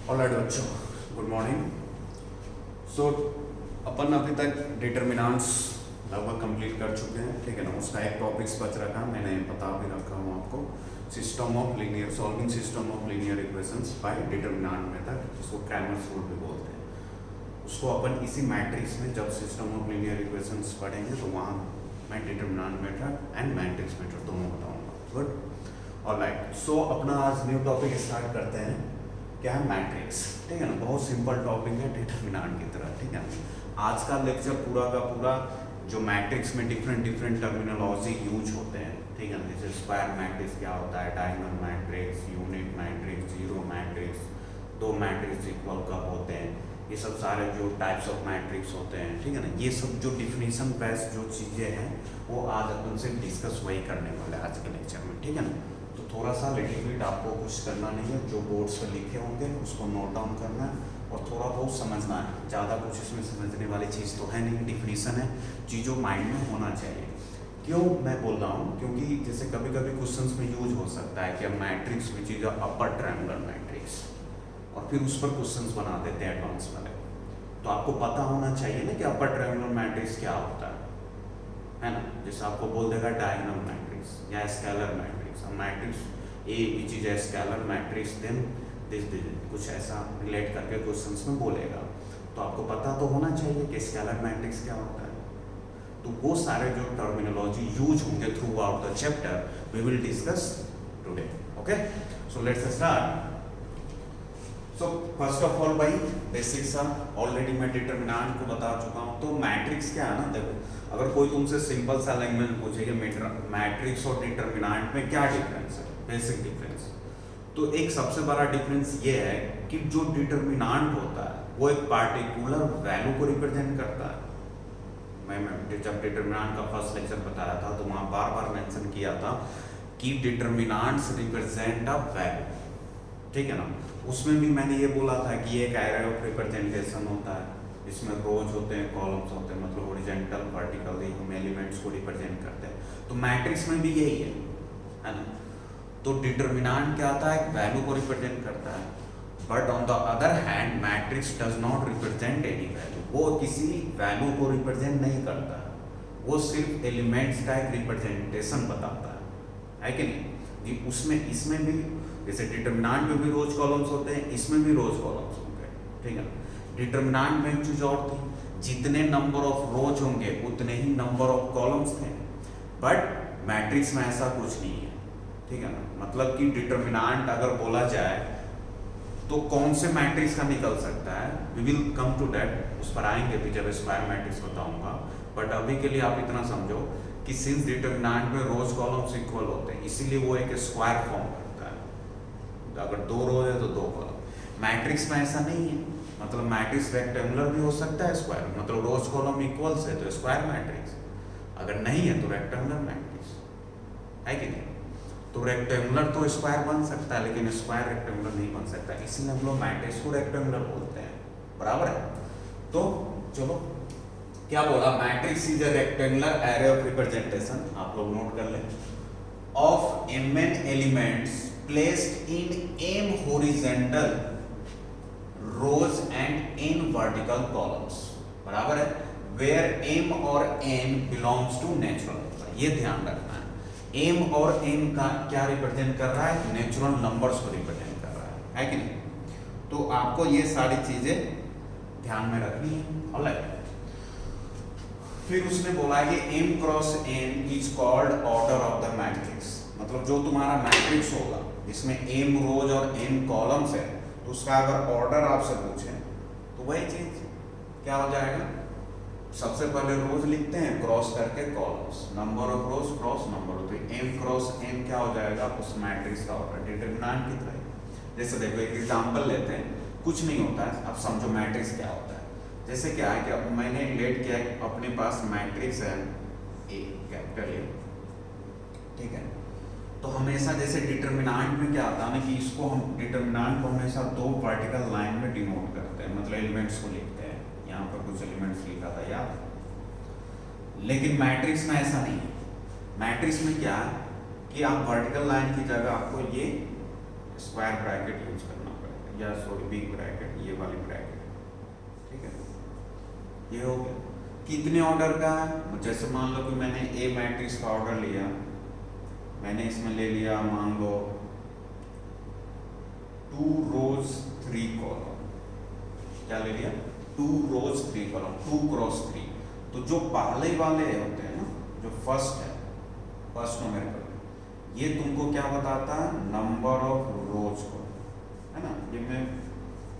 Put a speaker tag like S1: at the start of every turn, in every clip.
S1: Alright बच्चों, good morning. सो अपन अभी तक डिटर्मिनेंट्स लगभग कंप्लीट कर चुके हैं, ठीक है ना। उसका एक टॉपिक्स बच रखा, मैंने बता भी रखा हूँ आपको, system of linear solving system of linear equations bye determinant method, जिसको क्रैमर्स रूल भी बोलते हैं। उसको अपन इसी मैट्रिक्स में जब सिस्टम ऑफ लीनियर इक्वेशंस पढ़ेंगे तो वहाँ मैं determinant method and matrix method दोनों बताऊँगा। Good, alright. सो अपना आज न्यू टॉपिक स्टार्ट करते हैं। क्या है? मैट्रिक्स, ठीक है ना। बहुत सिंपल टॉपिक है डिटर्मिनेंट की तरह, ठीक है। आज का लेक्चर पूरा का पूरा जो मैट्रिक्स में डिफरेंट टर्मिनोलॉजी यूज होते हैं, ठीक है ना। जैसे स्क्वायर मैट्रिक्स क्या होता है, diagonal matrix, unit matrix, zero matrix, दो मैट्रिक्स इक्वल कब होते हैं, ये सब सारे जो टाइप्स ऑफ मैट्रिक्स होते हैं, ठीक है ना। ये सब जो डिफिनीशन बेस्ड जो चीज़ें हैं वो आज अपन से डिस्कस वही करने वाले आज के लेक्चर में, ठीक है ना। तो थोड़ा सा लिटिल बिट आपको कुछ करना नहीं है, जो बोर्ड्स पर लिखे होंगे उसको नोट डाउन करना है और थोड़ा बहुत समझना है। ज़्यादा कुछ इसमें समझने वाली चीज़ तो है नहीं, डिफिनीशन है, चीज़ों माइंड में होना चाहिए। क्यों मैं बोल रहा हूँ? क्योंकि जैसे कभी कभी क्वेश्चंस में यूज हो सकता है कि matrix which is upper triangular matrix, और फिर उस पर क्वेश्चंस बना देते हैं एडवांस वाले। तो आपको पता होना चाहिए ना कि अपर ट्रायंगुलर मैट्रिक्स क्या होता है ना। जैसे आपको बोल देगा डायगोनल मैट्रिक्स या scalar matrix, matrix A which is a scalar matrix, then this कुछ ऐसा रिलेट करके क्वेश्चंस में बोलेगा। तो आपको पता तो होना चाहिए कि स्केलर मैट्रिक्स क्या होता है। तो वो सारे जो टर्मिनोलॉजी यूज होंगे throughout the chapter we will discuss today. Okay, so let's start. So first of all भाई बेसिक्स ऑलरेडी मैं डिटर्मिनेंट को बता चुका हूँ। तो मैट्रिक्स क्या है ना, देखो अगर कोई तुमसे सिंपल सा लैंग्वेज पूछे कि मैट्रिक्स और डिटर्मिनेंट में क्या डिफरेंस है, बेसिक डिफरेंस, तो एक सबसे बड़ा डिफरेंस ये है कि जो डिटर्मिनेंट होता है वो एक पार्टिकुलर वैल्यू को रिप्रेजेंट करता है। मैं जब डिटर्मिनेंट का फर्स्ट लेक्चर बताया था तो वहाँ बार बार मेंशन किया था कि डिटर्मिनेंट्स रिप्रेजेंट अ वैल्यू, ठीक है ना। उसमें भी मैंने ये बोला था कि एक एरे ऑफ रिप्रेजेंटेशन होता है, इसमें रोज होते हैं, कॉलम्स होते हैं, मतलब हॉरिजॉन्टल वर्टिकली हम एलिमेंट्स को रिप्रेजेंट करते हैं। तो मैट्रिक्स में भी यही है ना। तो डिटर्मिनेंट क्या आता है, एक वैल्यू को रिप्रेजेंट करता है, but on the other hand matrix does not represent any value. वो किसी वैल्यू को रिप्रेजेंट नहीं करता है, वो सिर्फ एलिमेंट्स का एक रिप्रेजेंटेशन बताता है कि नहीं। उसमें इसमें भी जैसे डिटर्मिनेंट में भी रोज कॉलम्स होते हैं, इसमें भी रोज कॉलम्स होंगे, ठीक है। डिटर्मिनेंट में एक चीज और थी, जितने नंबर ऑफ रोज होंगे उतने ही नंबर ऑफ कॉलम्स थे, बट मैट्रिक्स में ऐसा कुछ नहीं है, ठीक है ना। मतलब कि डिटर्मिनेंट अगर बोला जाए तो कौन से मैट्रिक्स का निकल सकता है, we will come to that, उस पर आएंगे भी जब स्क्वायर मैट्रिक्स बताऊंगा। बट अभी के लिए आप इतना समझो कि सिंस डिटर्मिनेंट में रोज कॉलम्स इक्वल होते हैं, इसीलिए वो एक स्क्वायर फॉर्म करता है। अगर दो रोज है तो दो कॉलम। मैट्रिक्स में ऐसा नहीं है, मतलब मैट्रिक्स रेक्टेंगुलर भी हो सकता है, स्क्वायर, मतलब रोज कॉलम इक्वल्स है तो स्क्वायर मैट्रिक्स, अगर नहीं है तो रेक्टेंगुलर मैट्रिक्स है कि नहीं। तो रेक्टेंगुलर तो स्क्वायर बन सकता है लेकिन स्क्वायर रेक्टेंगुलर नहीं बन सकता, इसलिए हम लोग मैट्रिक्स को रेक्टेंगुलर बोलते हैं, बराबर है। तो चलो क्या बोला, matrix is a rectangular array of representation, आप लोग नोट कर लें, of mn elements placed in m horizontal rows and n vertical columns, बराबर है, वेयर m और n belongs to natural number. ये ध्यान रखना है, m और n का क्या रिप्रेजेंट कर रहा है, नेचुरल नंबर्स को रिप्रेजेंट कर रहा है कि नहीं। तो आपको ये सारी चीजें ध्यान में रखनी है। ऑलराइट, फिर उसने बोला कि m cross n is called order of the matrix, मतलब जो तुम्हारा मैट्रिक्स होगा जिसमें m रोज और n कॉलम्स है, तो उसका अगर ऑर्डर आपसे पूछे तो वही चीज क्या हो जाएगा, सबसे पहले रोज लिखते हैं क्रॉस करके columns, number of rose cross number of, तो m क्रॉस n क्या हो जाएगा, उस मैट्रिक्स का ऑर्डर डिटर्मिनेंट की तरह। जैसे देखो एक एग्जांपल लेते हैं, कुछ नहीं होता है, अब समझो मैट्रिक्स क्या होता है। जैसे क्या है कि अब मैंने लेट किया, अपने पास मैट्रिक्स है ए, कैपिटल ए, ठीक है। तो हमेशा जैसे डिटर्मिनेंट में क्या आता है ना कि इसको हम डिटर्मिनेंट को हमेशा दो वर्टिकल लाइन में डिनोट करते हैं, मतलब एलिमेंट्स को लिखते हैं, यहाँ पर कुछ एलिमेंट्स लिखा था याद, लेकिन मैट्रिक्स में ऐसा नहीं है। मैट्रिक्स में क्या है कि आप वर्टिकल लाइन की जगह आपको ये स्क्वायर ब्रैकेट यूज करना पड़ेगा, या सॉरी बिग ब्रैकेट, ये वाली ब्रैकेट, ठीक है। ये हो गया। कितने ऑर्डर का है, जैसे मान लो कि मैंने ए मैट्रिक्स का ऑर्डर लिया, मैंने इसमें ले लिया मान लो 2 रोज 3 कॉलम, क्या ले लिया 2 रोज 3 कॉलम, 2 क्रॉस 3। तो जो पहले वाले होते हैं ना, जो फर्स्ट है, फर्स्ट न्यूमेरिकल, ये तुमको क्या बताता है, नंबर ऑफ रोज को, है ना। ये मैं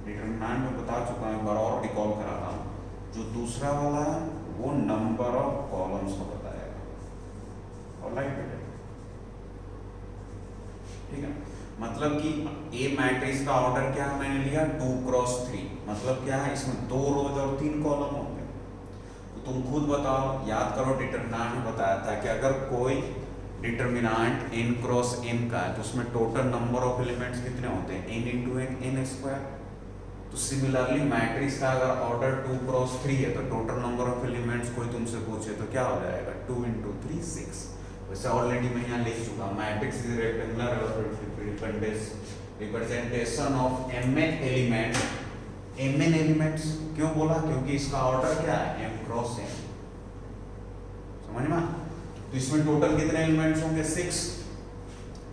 S1: डिटरमिनेंट में बता चुका हूं, एक बार और रिकॉल करा रहा हूं। जो दूसरा वाला है वो नंबर ऑफ कॉलम्स को बताएगा। ऑलराइट बेटे, ठीक है। मतलब कि ए मैट्रिक्स का ऑर्डर क्या है, मैंने लिया 2 क्रॉस 3, मतलब क्या है, इसमें 2 रोज और 3 कॉलम होंगे। तो तुम खुद बताओ, याद करो डिटरमिनेंट में बताया था कि अगर कोई डिटरमिनेंट n क्रॉस n का है तो उसमें टोटल नंबर ऑफ एलिमेंट्स कितने होते हैं, n into n, n square. तो सिमिलरली मैट्रिक्स का अगर ऑर्डर 2 क्रॉस 3 है तो टोटल नंबर ऑफ एलिमेंट्स कोई तुमसे पूछे तो क्या हो जाएगा, 2 इंटू 3 6। वैसे ऑलरेडी मैं यहाँ लिख चुका हूँ, matrix is rectangular representation of mn elements. mn elements क्यों बोला, क्योंकि इसका ऑर्डर क्या है, m क्रॉस n, समझ में। तो इसमें टोटल कितने एलिमेंट्स होंगे, 6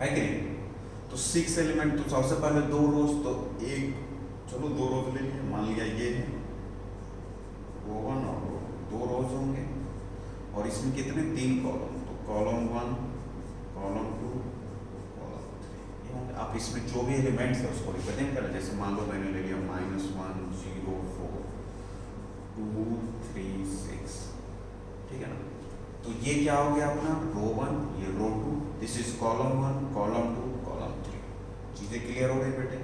S1: है कि नहीं। तो 6 एलिमेंट, तो सबसे पहले 2 रोज, तो एक, चलो 2 रोज ले लिए, मान लिया ये है रो 1 और रो 2 रोज होंगे, और इसमें कितने 3 कॉलम, तो कॉलम 1, कॉलम 2, कॉलम 3, ये होंगे। आप इसमें जो भी एलिमेंट्स है उसको रिप्रेजेंट करें, जैसे मान लो मैंने ले लिया -1 0 4 2 3 6, ठीक है ना। तो ये क्या हो गया अपना रो 1, ये रो 2, this is column 1, column 2, column 3। चीजें क्लियर हो गई बेटे।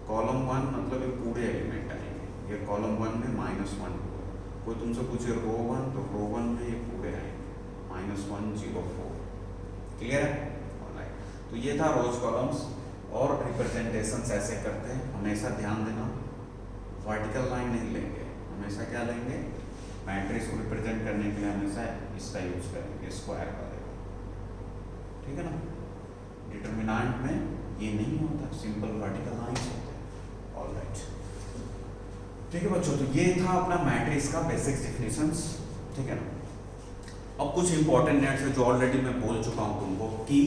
S1: कॉलम 1 मतलब ये पूरे एलिमेंट आएंगे, ये कॉलम 1 में -1 2, कोई तुमसे पूछे रो 1 तो रो 1 में ये पूरे आएंगे -1 0 4, क्लियर है। ऑलराइट, तो ये था रोज कॉलम्स। और रिप्रेजेंटेशंस ऐसे करते हैं, हमेशा ध्यान देना, वर्टिकल लाइन नहीं लेंगे, हमेशा क्या लेंगे, मैट्रिक्स को रिप्रेजेंट करने के लिए हमेशा इसका यूज करेंगे, स्क्वायर का देगा, ठीक है ना। डिटरमिनेंट में ये नहीं होता, सिंपल वर्टिकल लाइंस होते हैं। ऑलराइट, ठीक है बच्चों, तो ये था अपना मैट्रिक्स का बेसिक्स डेफिनेशंस, ठीक है ना। अब कुछ इंपॉर्टेंट नेट्स है जो ऑलरेडी मैं बोल चुका हूं तुमको कि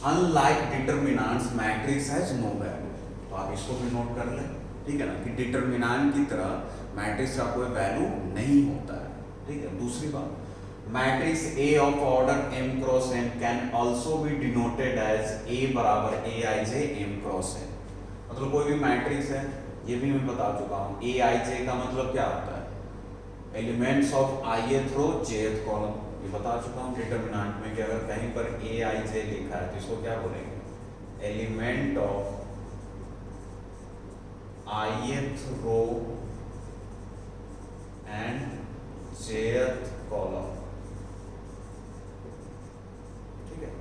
S1: unlike determinants matrix has no value, तो आप इसको भी नोट कर लें, ठीक है ना, कि डिटरमिनेंट की तरह मैट्रिक्स का कोई वैल्यू नहीं होता है, ठीक है। दूसरी बात, matrix A of order m cross n can also be denoted as A बराबर aij m क्रॉस n। मतलब कोई भी मैट्रिक्स है, ये भी मैं बता चुका हूँ, aij का मतलब क्या होता है, elements of ith row jth column, ये बता चुका हूँ डिटरमिनेंट में कि अगर कहीं पर aij लिखा है तो इसको क्या बोलेंगे, element of ith row and jth column, ठीक है।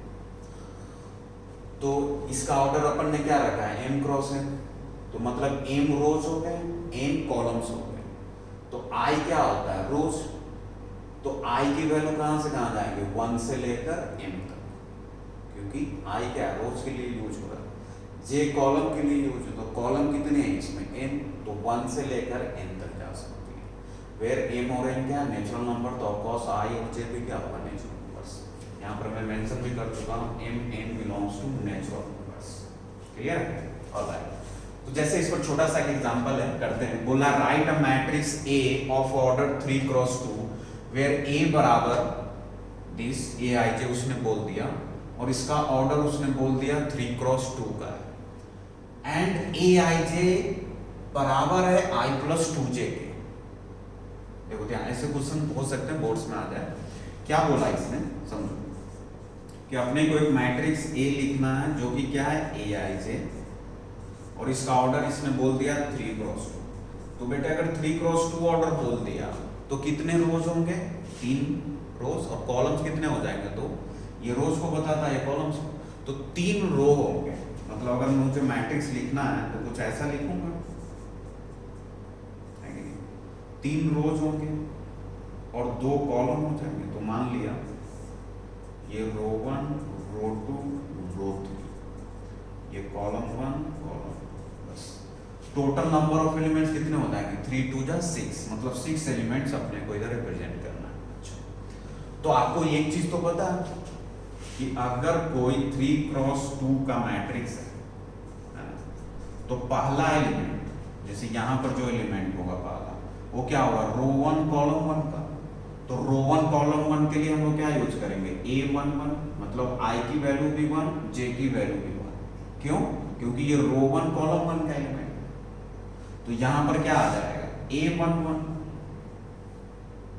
S1: तो इसका ऑर्डर अपन ने क्या रखा है, m क्रॉस n, तो मतलब m रोज हो गए, n कॉलम्स हो गए। तो i क्या होता है, रोज, तो i की वैल्यू कहां से कहां जाएंगे, 1 से लेकर m तक, क्योंकि i क्या है, रोज के लिए यूज हो रहा है, j कॉलम के लिए यूज हो, तो कॉलम कितने हैं इसमें n, तो 1 से लेकर n तक जा सकती है। वेयर m और n क्या नेचुरल नंबर, तो ऑफकोर्स i और j भी क्या होगा, नेचुरल नंबर्स। यहाँ पर मैं मेंशन भी कर चुका हूँ, m n belongs to natural numbers, clear है। ऑलराइट, तो जैसे इस पर छोटा सा एग्जांपल है, करते हैं। बोला write a matrix A of order 3 cross 2 where A बराबर दिस aij उसने बोल दिया, और इसका ऑर्डर उसने बोल दिया 3 क्रॉस 2 का है, एंड aij बराबर है i प्लस 2j के। देखो ध्यान, ऐसे क्वेश्चन हो सकते हैं बोर्ड्स में आ जाए। क्या बोला इसने, समझो कि अपने को एक मैट्रिक्स A लिखना है जो कि क्या है, aij, और इसका ऑर्डर इसने बोल दिया 3 क्रॉस 2। तो बेटा अगर 3 क्रॉस 2 ऑर्डर बोल दिया तो कितने रोज होंगे, 3 रोज, और कॉलम्स कितने हो जाएंगे, तो ये रोज को बताता है, कॉलम्स को, तो 3 रो होंगे। मतलब अगर मुझे मैट्रिक्स लिखना है तो कुछ ऐसा लिखूंगा, 3 रोज होंगे और 2 कॉलम हो जाएंगे। तो मान लिया ये रो 1, रो 2, रो 3, ये कॉलम 1, कॉलम, बस
S2: टोटल नंबर ऑफ एलिमेंट्स कितने हो जाएंगे 3 2 जा 6, मतलब 6 एलिमेंट्स अपने को इधर रिप्रेजेंट करना है। अच्छा, तो आपको एक चीज तो पता है कि अगर कोई 3x2 का मैट्रिक्स है ना, तो पहला एलिमेंट, जैसे यहां पर जो एलिमेंट होगा पहला, वो क्या होगा रो 1 कॉलम 1 का। तो रो 1 कॉलम 1 के लिए हम लोग क्या यूज करेंगे A11, मतलब I की वैल्यू भी 1, J की वैल्यू भी 1। क्यों? क्योंकि ये रो 1 कॉलम 1 का एलिमेंट, तो यहां पर क्या आ जाएगा A11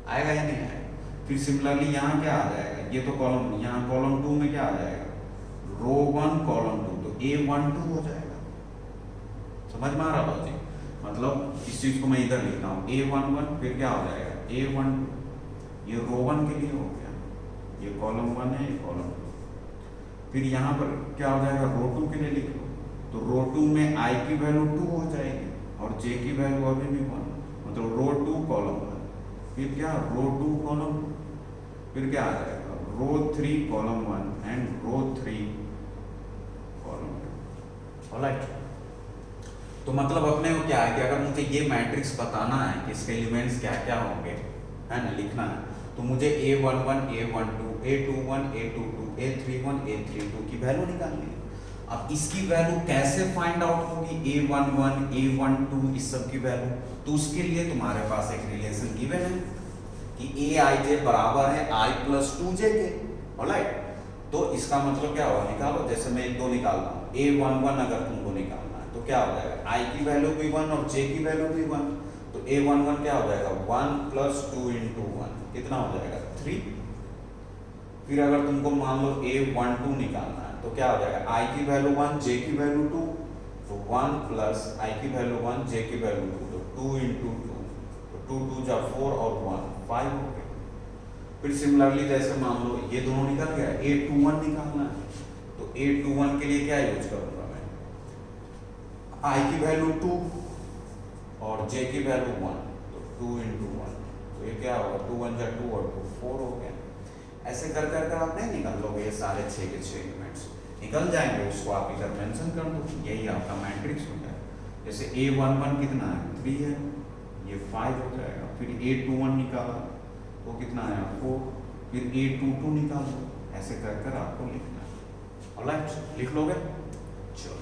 S2: आएगा या नहीं आएगा। फिर सिमिलरली यहां क्या आ जाएगा, ये तो कॉलम, यहां कॉलम 2 में क्या आ जाएगा रो 1 कॉलम 2, तो A12 हो जाएगा। समझ में आ रहा लॉजिक? मतलब इस चीज को मैं इधर लिखता हूं A11, फिर क्या हो जाएगा A12, ये रो 1 के लिए हो गया, ये कॉलम 1 है, ये कॉलम 2। फिर यहाँ पर क्या हो जाएगा रो 2 के लिए लिख लो, तो रो 2 में I की वैल्यू 2 हो जाएगी और J की वैल्यू अभी भी 1, मतलब रो 2 कॉलम 1, फिर क्या रो 2 कॉलम, फिर क्या आ जाएगा row 3 column 1 and row 3 column 2। Alright, तो मतलब अपने को क्या है कि अगर मुझे ये मैट्रिक्स बताना है कि इसके एलिमेंट्स क्या क्या होंगे, है ना, लिखना है, तो मुझे A11 A12 A21 A22 A31 A32 की वैल्यू निकालनी है। अब इसकी वैल्यू कैसे फाइंड आउट होगी A11 A12 इस सब की वैल्यू, तो उसके लिए तुम्हारे पास एक रिलेशन गिवन है कि Aij बराबर है I प्लस 2j के। ऑलराइट, तो इसका मतलब क्या होगा, निकालो, जैसे मैं 1 2 निकालता हूँ, A11 अगर तुमको निकालना है तो क्या हो जाएगा I की वैल्यू भी 1 और J की वैल्यू भी 1, तो A11 क्या हो जाएगा 1 प्लस 2 इंटू 1, कितना हो जाएगा 3। फिर अगर तुमको मान लो A12 निकालना है तो क्या हो जाएगा I की वैल्यू 1 J की वैल्यू 2, तो 1 प्लस I की वैल्यू 1 J की वैल्यू 2, तो 2 इंटू 2, तो 2 2 जा 4 और 1 5 हो गया। फिर सिमिलरली जैसे मान लो ये दोनों निकल गया, A21 निकालना है, तो A21 के लिए क्या यूज करूंगा मैं, I की वैल्यू 2 और J की वैल्यू 1, तो 2 इंटू 1, तो ये क्या होगा 2 1 जा 2 और 2 4 हो गया। ऐसे कर कर आप नहीं निकाल लोगे, ये सारे 6 के 6 एलिमेंट्स निकल जाएंगे, उसको आप इधर मेंशन कर दो, यही आपका मैट्रिक्स होता है। जैसे A11 कितना है 3 है, ये 5 हो जाएगा। फिर A21 निकाला तो कितना आया 4, फिर A22 निकालो, ऐसे कर कर आपको लिखना है। ऑलराइट, लिख लोगे? चलो,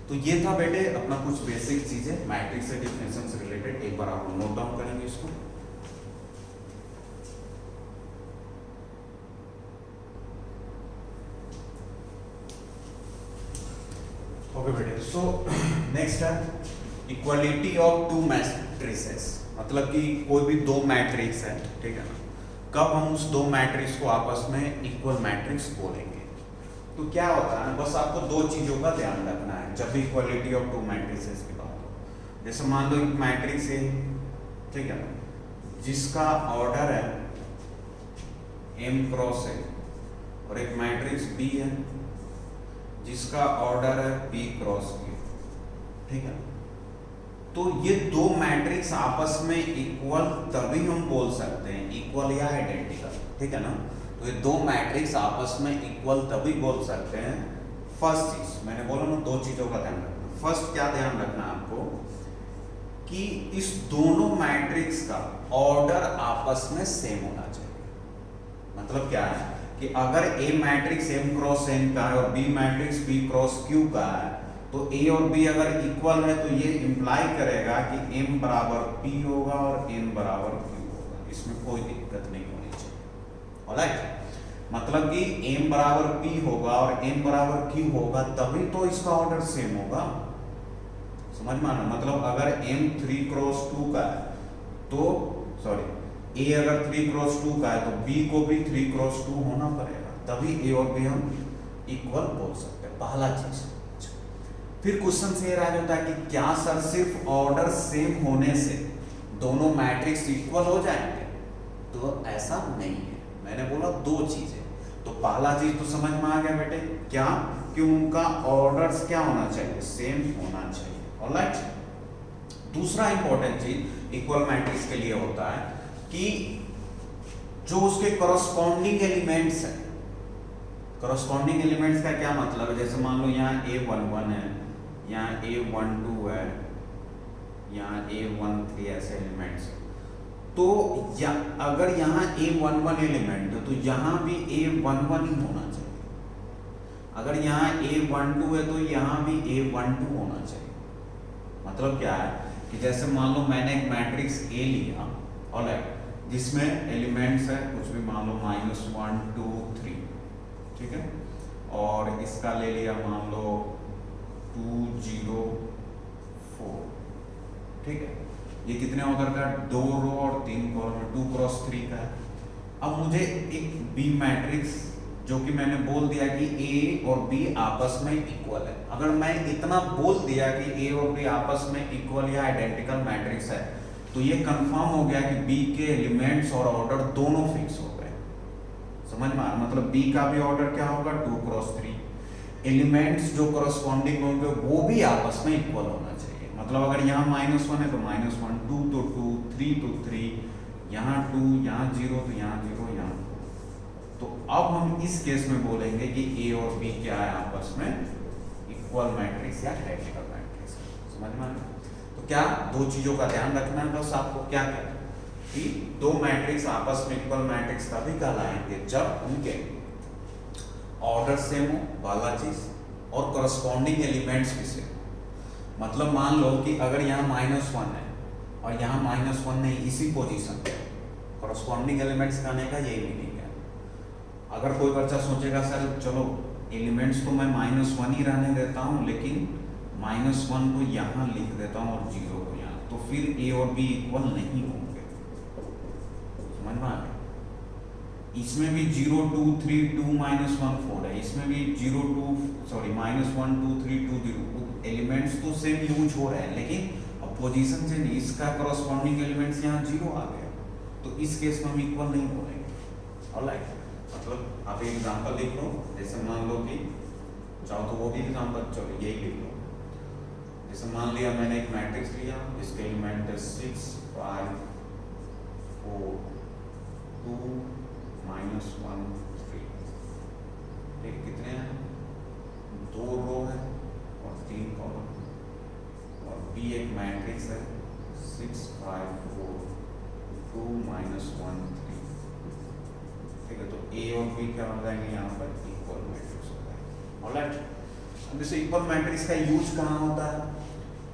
S2: तो ये था बेटे अपना कुछ बेसिक चीजें मैट्रिक्स से डिफिनेशन से रिलेटेड, एक बार आप नोट डाउन करेंगे इसको। ओके बेटे, सो नेक्स्ट है इक्वालिटी ऑफ टू मैट्रिसेस, मतलब कि कोई भी दो मैट्रिक्स है, ठीक है ना, कब हम उस दो मैट्रिक्स को आपस में इक्वल मैट्रिक्स बोलेंगे। तो क्या होता है, बस आपको दो चीजों का ध्यान रखना है जब भी इक्वालिटी ऑफ टू मैट्रिसेस की बात हो। जैसे मान लो एक मैट्रिक्स है, ठीक है, जिसका ऑर्डर है m क्रॉस है, और एक मैट्रिक्स B है जिसका ऑर्डर है P क्रॉस Q, ठीक है। तो ये दो मैट्रिक्स आपस में इक्वल तभी हम बोल सकते हैं, इक्वल या आइडेंटिकल, ठीक है ना। तो ये दो मैट्रिक्स आपस में इक्वल तभी बोल सकते हैं। फर्स्ट चीज मैंने बोला ना, दो चीजों का ध्यान रखना। फर्स्ट क्या ध्यान रखना आपको कि इस दोनों मैट्रिक्स का ऑर्डर आपस में सेम होना चाहिए। मतलब क्या है कि अगर A matrix M cross N का है और B matrix B cross Q का है, तो A और B अगर इक्वल है तो ये इंप्लाई करेगा कि M बराबर P होगा और N बराबर Q होगा, इसमें कोई दिक्कत नहीं होनी चाहिए। ऑलराइट, मतलब कि M बराबर P होगा और N बराबर Q होगा तभी तो इसका ऑर्डर सेम होगा। समझ में आना, मतलब अगर M 3 क्रॉस 2 का है तो सॉरी A अगर 3 क्रॉस 2 का है तो B को भी 3 क्रॉस 2 होना पड़ेगा, तभी A और B हम इक्वल बोल सकते हैं। पहला चीज। फिर क्वेश्चन से ये रह जाता है कि क्या सर सिर्फ ऑर्डर सेम होने से दोनों मैट्रिक्स इक्वल हो जाएंगे? तो ऐसा नहीं है। मैंने बोला दो चीजें, तो पहला चीज तो समझ में आ गया बेटे, क्या कि उनका ऑर्डर्स क्या होना चाहिए, सेम होना चाहिए। ऑलराइट, दूसरा इंपॉर्टेंट चीज इक्वल मैट्रिक्स के लिए होता है कि जो उसके करस्पॉन्डिंग एलिमेंट्स हैं। करस्पॉन्डिंग एलिमेंट्स का क्या मतलब है, जैसे मान लो यहाँ A11 है, यहाँ A12 है, यहाँ A13 ऐसे एलिमेंट्स है, तो अगर यहाँ A11 एलिमेंट है तो यहाँ भी A11 ही होना चाहिए। अगर यहाँ A12 है तो यहाँ भी A12 होना चाहिए। मतलब क्या है कि जैसे मान लो मैंने एक मैट्रिक्स A लिया, ऑलराइट, जिसमें एलिमेंट्स है कुछ भी, मान लो -1 2 3, ठीक है, और इसका ले लिया मान लो 2 0 4, ठीक है। ये कितने ऑर्डर का, 2 रो और 3 कॉलम, 2 क्रॉस 3 का है। अब मुझे एक बी मैट्रिक्स, जो कि मैंने बोल दिया कि ए और बी आपस में इक्वल है। अगर मैं इतना बोल दिया कि ए और बी आपस में इक्वल या आइडेंटिकल मैट्रिक्स है, तो ये कंफर्म हो गया कि बी के एलिमेंट्स और ऑर्डर दोनों फिक्स हो गए। समझ में आ, मतलब बी का भी ऑर्डर क्या होगा, 2 क्रॉस 3, एलिमेंट्स जो करस्पॉन्डिंग होंगे वो भी आपस में इक्वल होना चाहिए। मतलब अगर यहाँ -1 है तो -1, 2 तो 2, 3 तो 3, यहाँ 2, यहाँ 0 तो यहाँ 0, यहाँ 2। तो अब हम इस केस में बोलेंगे कि ए और बी क्या है, आपस में इक्वल मैट्रिक्स या आइडेंटिकल मैट्रिक्स। समझ में आ गया? तो क्या दो चीजों का ध्यान रखना है बस आपको, क्या क्या कि दो मैट्रिक्स आपस में इक्वल मैट्रिक्स तभी कहलाएंगे जब उनके ऑर्डर सेम हो, वाला चीज, और करस्पॉन्डिंग एलिमेंट्स भी सेम। मतलब मान लो कि अगर यहाँ -1 है और यहाँ -1 नहीं, इसी पोजीशन पे करस्पॉन्डिंग एलिमेंट्स कहने का यही मीनिंग है। अगर कोई बच्चा सोचेगा सर चलो एलिमेंट्स तो मैं -1 ही रहने देता हूँ, लेकिन -1 को यहाँ लिख देता हूँ और 0 को यहाँ, तो फिर ए और बी इक्वल नहीं होंगे। समझ में आ गया? इसमें भी 0 2 3 2 -1 4 है, इसमें भी 0 2 सॉरी -1 2 3 2 0, एलिमेंट्स तो सेम यूज हो रहे हैं, लेकिन अब पोजीशन से नहीं, इसका करस्पॉन्डिंग एलिमेंट्स यहाँ 0 आ गया, तो इस केस में हम इक्वल नहीं बोलेंगे। ऑलराइट, मतलब आप एक एग्जांपल लिख लो, जैसे मान लो कि चाहो तो वो भी एग्जांपल, चलो यही लिख लो। जैसे मान लिया मैंने एक मैट्रिक्स लिया, इसके एलिमेंट है 6 5 4 2 -1 3, ठीक, कितने हैं, 2 रो है और 3 कॉलम, और बी एक मैट्रिक्स है 6 5 4 2 -1 3, ठीक है। तो ए और बी क्या हो जाएंगे यहाँ पर, इक्वल मैट्रिक्स हो जाएंगे। ऑलराइट, अब जैसे इक्वल मैट्रिक्स का यूज कहाँ होता है,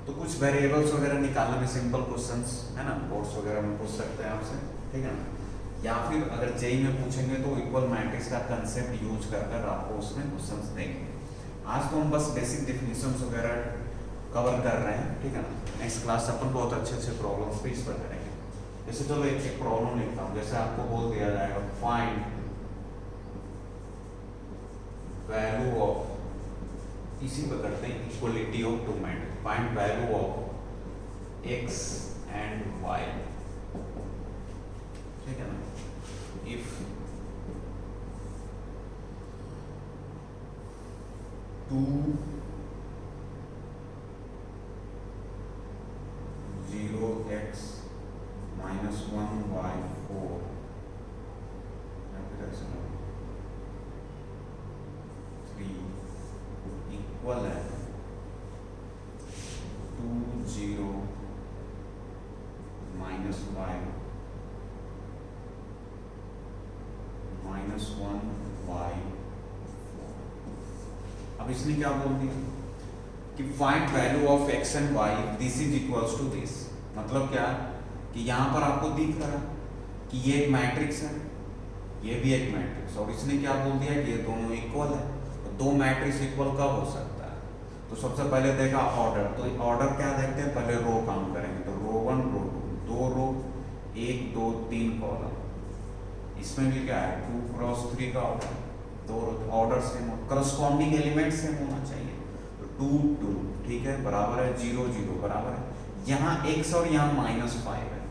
S2: तो कुछ वेरिएबल्स वगैरह निकालने में, सिंपल क्वेश्चंस है ना, बोर्ड्स वगैरह में पूछ सकते हैं आपसे, ठीक है ना, या फिर अगर जेई में पूछेंगे तो इक्वल मैट्रिक्स का कंसेप्ट यूज कर आपको उसमें क्वेश्चंस देंगे। आज तो हम बस बेसिक डेफिनेशंस वगैरह कवर कर रहे हैं, ठीक है ना। नेक्स्ट क्लास अपन बहुत अच्छे प्रॉब्लम्स भी इस पर करेंगे। जैसे चलो एक प्रॉब्लम लिखता हूँ, जैसे आपको बोल दिया जाएगा फाइंड वैल्यू ऑफ, इसी पर करते हैं equality of two matrix, find value of x and y, ठीक है ना। इफ 2 0x -1 y 4, या फिर ऐसा 3 इक्वल है 2 0 -y -1 y 4। अब इसने क्या बोल दिया कि find value of x and y, this is equals to this. मतलब क्या कि यहाँ पर आपको दिख रहा है कि ये एक मैट्रिक्स है, ये भी एक मैट्रिक्स, और इसने क्या बोल दिया कि ये दोनों इक्वल है। तो दो मैट्रिक्स इक्वल कब हो सकता है, तो सबसे पहले देखा ऑर्डर, तो ऑर्डर क्या देखते हैं, पहले रो काउंट करेंगे, तो रो 1 रो 2, 2 रो 1 2 3 कॉलम, इसमें भी क्या है 2 क्रॉस 3 का ऑर्डर, दो order same, corresponding element same होना चाहिए, तो 2 2, ठीक है, बराबर है 0 0 बराबर है, यहाँ x और यहाँ -5 है,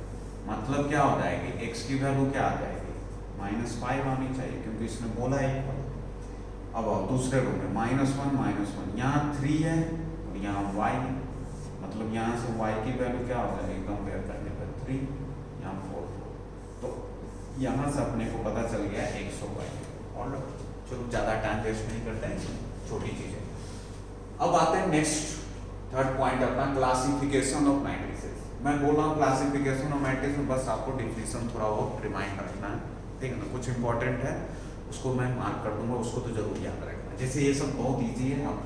S2: मतलब क्या हो जाएगी, x की वैल्यू क्या आ जाएगी, -5 आनी चाहिए, क्योंकि इसने बोला है इक्वल। अब आओ दूसरे रो में -1 यहाँ 3 है और यहाँ y है, मतलब यहाँ से y की वैल्यू क्या हो जाएगी, कंपेयर करने पर 3, यहाँ 4 तो यहाँ से अपने को पता चल गया x और y। और चलो ज़्यादा टाइम वेस्ट नहीं करते हैं, छोटी चीज़ें। अब आते हैं नेक्स्ट थर्ड पॉइंट अपना क्लासिफिकेशन ऑफ मैट्रिसेस। मैं बोल रहा हूँ क्लासिफिकेशन ऑफ मैट्रिक्स में बस आपको डिफिनेशन थोड़ा बहुत रिमाइंड रखना है, ठीक है ना। कुछ इंपॉर्टेंट है उसको मैं मार्क कर दूंगा, उसको तो जरूर याद रखना। जैसे ये सब बहुत इजी है, आप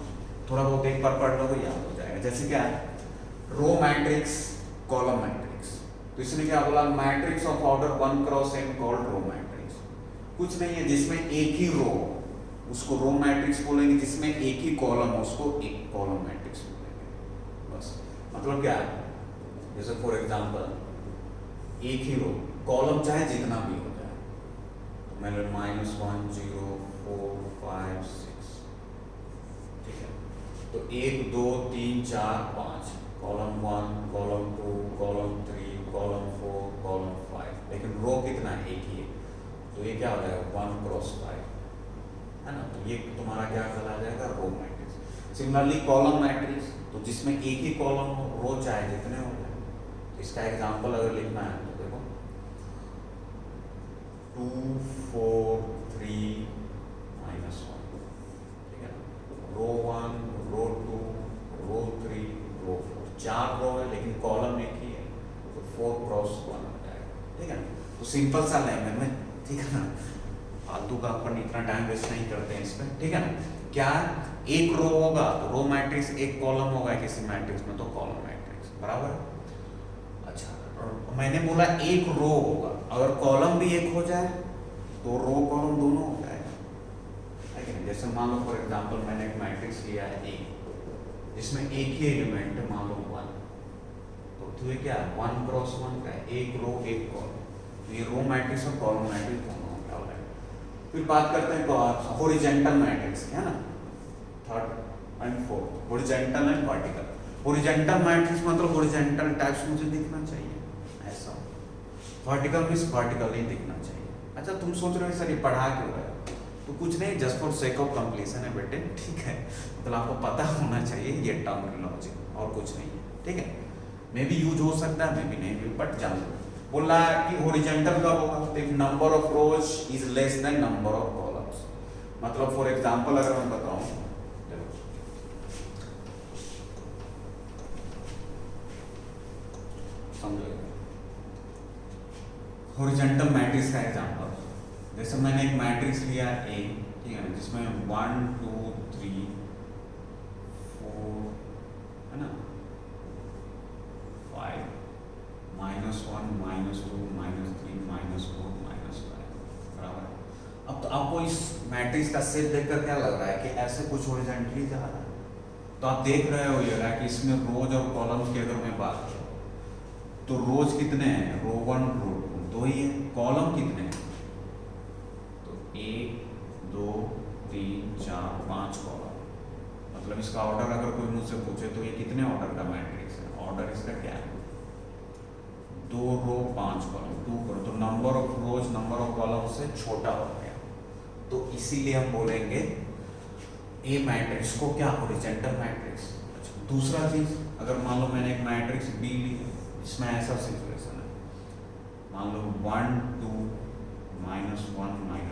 S2: थोड़ा बहुत एक बार पढ़ लो तो याद हो जाएगा। जैसे क्या है, रो मैट्रिक्स, कॉलम मैट्रिक्स। तो इसने क्या बोला, matrix of order 1 cross n called row matrix. कुछ नहीं है जिसमें एक ही रो उसको रो मैट्रिक्स बोलेंगे, जिसमें एक ही कॉलम उसको एक कॉलम मैट्रिक्स बोलेंगे। बस मतलब क्या है, जैसे फॉर एग्जांपल एक ही रो, कॉलम चाहे जितना भी हो जाए, तो मैं -1 0 4 5 6, ठीक है। तो 1 2 3 4 5 column 1 column 2 column 3 column 4 column 5, लेकिन रो कितना है, एक ही है। तो ये क्या हो जाएगा 1 क्रॉस 5, है ना। तो ये तुम्हारा क्या कहला जाएगा, row matrix. Similarly column matrix, तो जिसमें एक ही कॉलम हो, रो चाहे जितने हो जाए। तो इसका एग्जांपल अगर लिखना है तो देखो 2 4 3 -1, ठीक है। रो 1 रो 2 रो 3 रो 4, 4 रो है लेकिन कॉलम एक ही है, तो 4 क्रॉस 1 हो जाएगा, ठीक है। तो सिंपल सा लैंग्वेज में, ठीक है ना, फालतू का अपन इतना टाइम वेस्ट नहीं करते हैं इस पर, ठीक है ना। क्या एक रो होगा तो रो मैट्रिक्स, एक कॉलम होगा किसी मैट्रिक्स में तो कॉलम मैट्रिक्स, बराबर। अच्छा, और मैंने बोला एक रो होगा, अगर कॉलम भी एक हो जाए तो रो कॉलम दोनों हो जाएगा, है कि नहीं। जैसे मान लो फॉर एग्जांपल मैंने एक मैट्रिक्स लिया है ए, जिसमें एक ही एलिमेंट है, मान लो 1, तो ये क्या है 1 क्रॉस 1 का है, एक रो एक कॉलम। तो ये रो मैट्रिक्स और कॉलम मैट्रिक्स दोनों क्या हो जाएगा। फिर बात करते हैं हॉरिजॉन्टल मैट्रिक्स, है ना, third and fourth, horizontal and vertical. Horizontal matrix मतलब हॉरिजॉन्टल टाइप्स मुझे दिखना चाहिए ऐसा, वर्टिकल मींस वर्टिकल ही दिखना चाहिए। अच्छा, तुम सोच रहे हो सर ये पढ़ा क्यों रहे, तो कुछ नहीं, just for sake of completion है बेटे, ठीक है। मतलब आपको पता होना चाहिए ये टर्मिनोलॉजी, और कुछ नहीं है, ठीक है। मे बी यूज हो सकता है, मे बी नहीं भी, बट जान लो। बोल रहा है कि हॉरिजॉन्टल कब होगा, if number of rose is less than number of columns. मतलब फॉर एग्जांपल अगर मैं बताऊं, समझो हॉरिजॉन्टल मैट्रिक्स का एग्जांपल, जैसे मैंने एक मैट्रिक्स लिया ए, ठीक है ना, जिसमें 1 2 3 4, है ना, 5 -1 -2 -3 -4 -5, बराबर। अब तो आपको इस मैट्रिक्स का सेट देखकर क्या लग रहा है कि ऐसे कुछ हॉरिजॉन्टली जा रहा है। तो आप देख रहे हो ये कि इसमें रोज और कॉलम्स की अगर मैं बात करूं तो रोज कितने हैं, रो 1 रो 2 दो ही है, कॉलम कितने हैं, तो 1 2 3 4 5 कॉलम। मतलब इसका ऑर्डर अगर कोई मुझसे पूछे तो ये कितने ऑर्डर का मैट्रिक्स है, ऑर्डर इसका क्या है, 2 रो 5 कॉलम, 2 करो तो number of rows number of column से छोटा हो गया। तो इसीलिए हम बोलेंगे ए मैट्रिक्स को क्या, हॉरिजॉन्टल मैट्रिक्स। अच्छा, दूसरा चीज, अगर मान लो मैंने एक मैट्रिक्स बी ली, इसमें ऐसा सिचुएशन है, मान लो 1 2 -1 -2 -3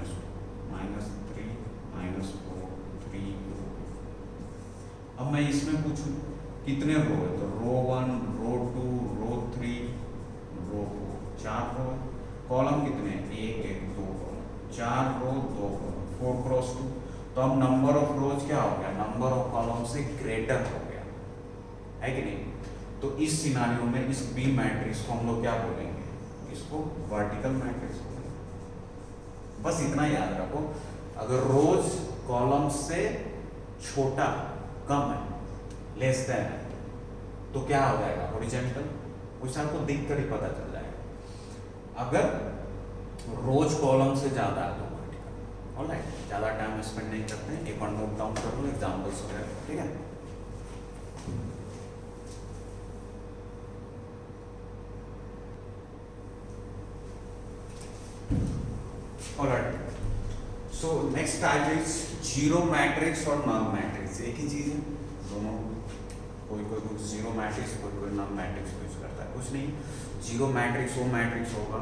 S2: -4 3 2। अब मैं इसमें पूछूं कितने रो है, तो रो 1 रो 2 रो 3 रो 4, 4 रो। कॉलम कितने हैं, 1 1 2 कॉलम, 4 रो 2 कॉलम, 4 क्रॉस 2। तो अब नंबर ऑफ रोज क्या हो गया, नंबर ऑफ कॉलम से ग्रेटर हो गया, है कि नहीं। तो इस सिनारियो में इस बी मैट्रिक्स को हम लोग क्या बोलेंगे, इसको वर्टिकल मैट्रिक्स बोलेंगे। बस इतना याद रखो, अगर रोज कॉलम से छोटा कम है, लेस देन है, तो क्या हो जाएगा, हॉरिजॉन्टल। कुछ आपको देख कर ही पता चल जाएगा। अगर रोज कॉलम से ज्यादा है तो वर्टिकल। ऑलराइट, ज्यादा टाइम स्पेंड नहीं करते हैं, एक बार नोट डाउन कर लो एग्जांपल्स वगैरह, ठीक है। Alright, so next type is zero matrix और नल मैट्रिक्स। एक ही चीज है दोनों, कोई जीरो मैट्रिक्स, कोई नल मैट्रिक्स यूज करता है, कुछ नहीं। जीरो मैट्रिक्स वो मैट्रिक्स होगा